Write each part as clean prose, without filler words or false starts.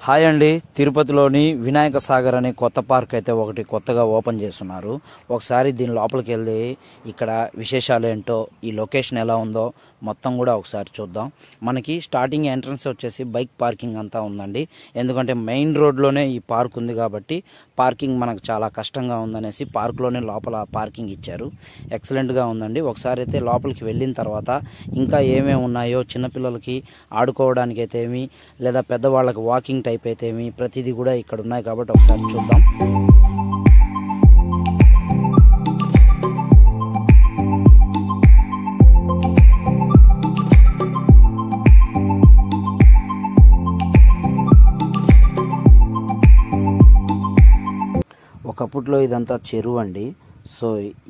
Hi అండి, తిరుపతిలోని వినాయక సాగర్ అనే కొత్త పార్క్ అయితే ఒకటి కొత్తగా ఓపెన్ చేస్తున్నారు. ఒకసారి దీని లోపలికి వెళ్ళి ఇక్కడ విశేషాలు ఏంటో, ఈ లొకేషన్ ఎలా ఉందో మొత్తం కూడా ఒకసారి చూద్దాం. మనకి స్టార్టింగ్ ఎంట్రన్స్ వచ్చేసి బైక్ పార్కింగ్ అంతా ఉందండి. ఎందుకంటే మెయిన్ రోడ్లోనే ఈ పార్క్ ఉంది కాబట్టి పార్కింగ్ మనకు చాలా కష్టంగా ఉందనేసి పార్క్లోనే లోపల పార్కింగ్ ఇచ్చారు. ఎక్సలెంట్గా ఉందండి. ఒకసారి అయితే లోపలికి వెళ్ళిన తర్వాత ఇంకా ఏమేమి ఉన్నాయో, చిన్నపిల్లలకి ఆడుకోవడానికి అయితే ఏమి, లేదా పెద్దవాళ్ళకి వాకింగ్ టైప్ అయితే ఏమి, ప్రతిదీ కూడా ఇక్కడ ఉన్నాయి కాబట్టి ఒకసారి చూద్దాం. ఒకప్పట్లో ఇదంతా చెరువు అండి. సో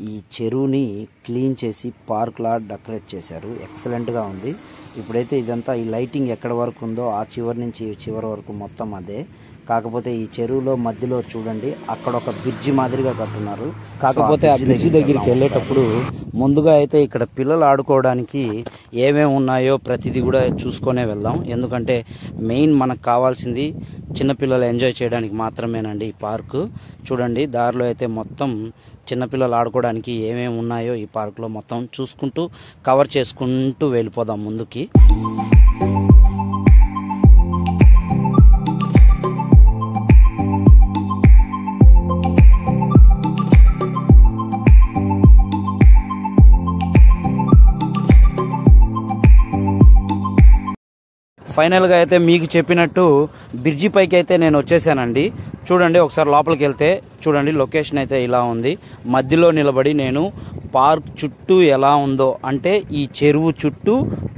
ఈ చెరువుని క్లీన్ చేసి పార్క్లా డెకరేట్ చేశారు. ఎక్సలెంట్గా ఉంది. ఇప్పుడైతే ఇదంతా ఈ లైటింగ్ ఎక్కడ వరకు ఉందో ఆ చివరి నుంచి చివరి వరకు మొత్తం అదే. కాకపోతే ఈ చెరువులో మధ్యలో చూడండి, అక్కడ ఒక బ్రిడ్జి మాదిరిగా కట్టున్నారు. కాకపోతే ఆ బ్రిడ్జి దగ్గరికి వెళ్ళేటప్పుడు ముందుగా అయితే ఇక్కడ పిల్లలు ఆడుకోవడానికి ఏమేమి ఉన్నాయో ప్రతిదీ కూడా చూసుకొనే వెళ్దాం. ఎందుకంటే మెయిన్ మనకు కావాల్సింది చిన్నపిల్లలు ఎంజాయ్ చేయడానికి మాత్రమేనండి ఈ పార్కు. చూడండి, దారిలో అయితే మొత్తం చిన్నపిల్లలు ఆడుకోవడానికి ఏమేమి ఉన్నాయో ఈ పార్కులో మొత్తం చూసుకుంటూ కవర్ చేసుకుంటూ వెళ్ళిపోదాం ముందుకి. ఫైనల్గా అయితే మీకు చెప్పినట్టు బ్రిడ్జి పైకి అయితే నేను వచ్చేసానండి. చూడండి, ఒకసారి లోపలికి వెళ్తే చూడండి, లొకేషన్ అయితే ఇలా ఉంది. మధ్యలో నిలబడి నేను పార్క్ చుట్టూ ఎలా ఉందో, అంటే ఈ చెరువు చుట్టూ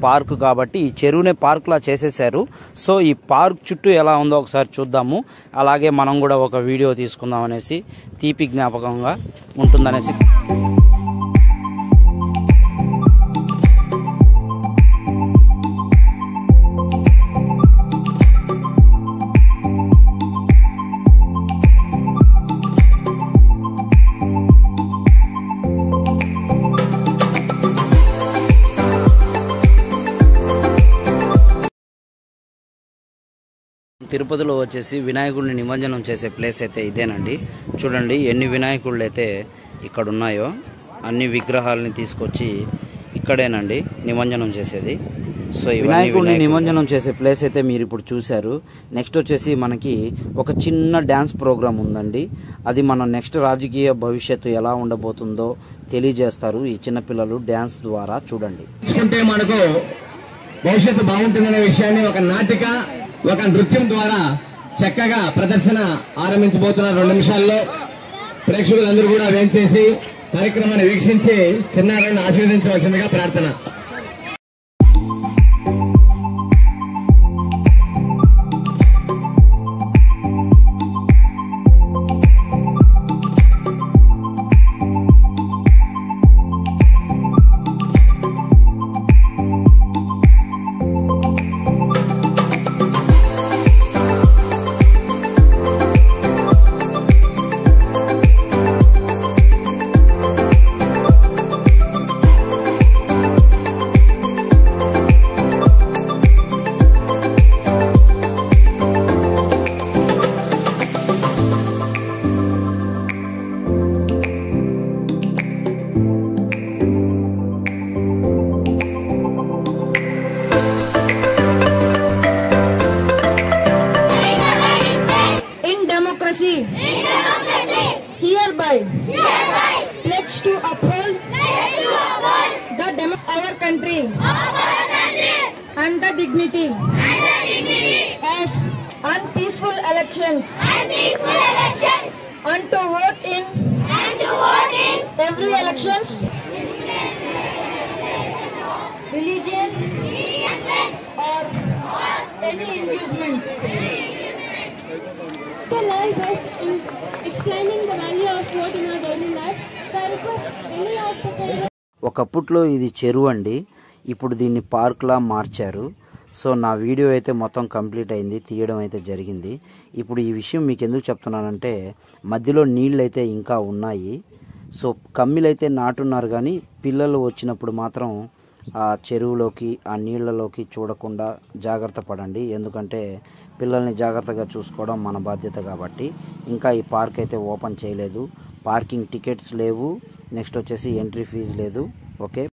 పార్క్ కాబట్టి ఈ చెరువునే పార్క్లా చేసేసారు. సో ఈ పార్క్ చుట్టూ ఎలా ఉందో ఒకసారి చూద్దాము. అలాగే మనం కూడా ఒక వీడియో తీసుకుందాం అనేసి, తీపి జ్ఞాపకంగా ఉంటుందనేసి. తిరుపతిలో వచ్చేసి వినాయకుడిని నిమజ్జనం చేసే ప్లేస్ అయితే ఇదేనండి. చూడండి ఎన్ని వినాయకుళ్ళు అయితే ఇక్కడ ఉన్నాయో. అన్ని విగ్రహాలని తీసుకొచ్చి ఇక్కడేనండి నిమజ్జనం చేసేది. సో ఈ వినాయకుడిని నిమజ్జనం చేసే ప్లేస్ అయితే మీరు ఇప్పుడు చూశారు. నెక్స్ట్ వచ్చేసి మనకి ఒక చిన్న డ్యాన్స్ ప్రోగ్రామ్ ఉందండి. అది మన నెక్స్ట్ రాజకీయ భవిష్యత్తు ఎలా ఉండబోతుందో తెలియజేస్తారు ఈ చిన్నపిల్లలు డ్యాన్స్ ద్వారా. చూడండి, మనకు భవిష్యత్తు బాగుంటుందనే విషయాన్ని ఒక నాటిక, ఒక నృత్యం ద్వారా చక్కగా ప్రదర్శన ఆరంభించబోతున్నారు. 2 నిమిషాల్లో ప్రేక్షకులందరూ కూడా వేంచేసి కార్యక్రమాన్ని వీక్షించి చిన్నారులను ఆశీర్వదించవలసిందిగా ప్రార్థన. Hereby pledge to uphold the our country and the dignity of unpeaceful elections and to vote in every elections religion or any inducement. The live best in explaining the value of vote in our daily life. So I request any of the parents. ఒకప్పట్లో ఇది చెరువు అండి. ఇప్పుడు దీన్ని పార్క్లా మార్చారు. So నా video అయితే మొత్తం complete అయింది, తీయడం అయితే జరిగింది. ఇప్పుడు ఈ విషయం మీకు ఎందుకు చెప్తున్నానంటే, మధ్యలో నీళ్ళు అయితే ఇంకా ఉన్నాయి. సో కమ్మిలైతే నాటున్నారు, కానీ పిల్లలు వచ్చినప్పుడు మాత్రం ఆ చెరువులోకి ఆ నీళ్ళలోకి చూడకుండా జాగ్రత్త పడండి. ఎందుకంటే పిల్లల్ని జాగ్రత్తగా చూసుకోవడం మన బాధ్యత కాబట్టి. ఇంకా ఈ పార్క్ అయితే ఓపెన్ చేయలేదు. పార్కింగ్ టికెట్స్ లేవు. నెక్స్ట్ వచ్చేసి ఎంట్రీ ఫీజు లేదు. ఓకే.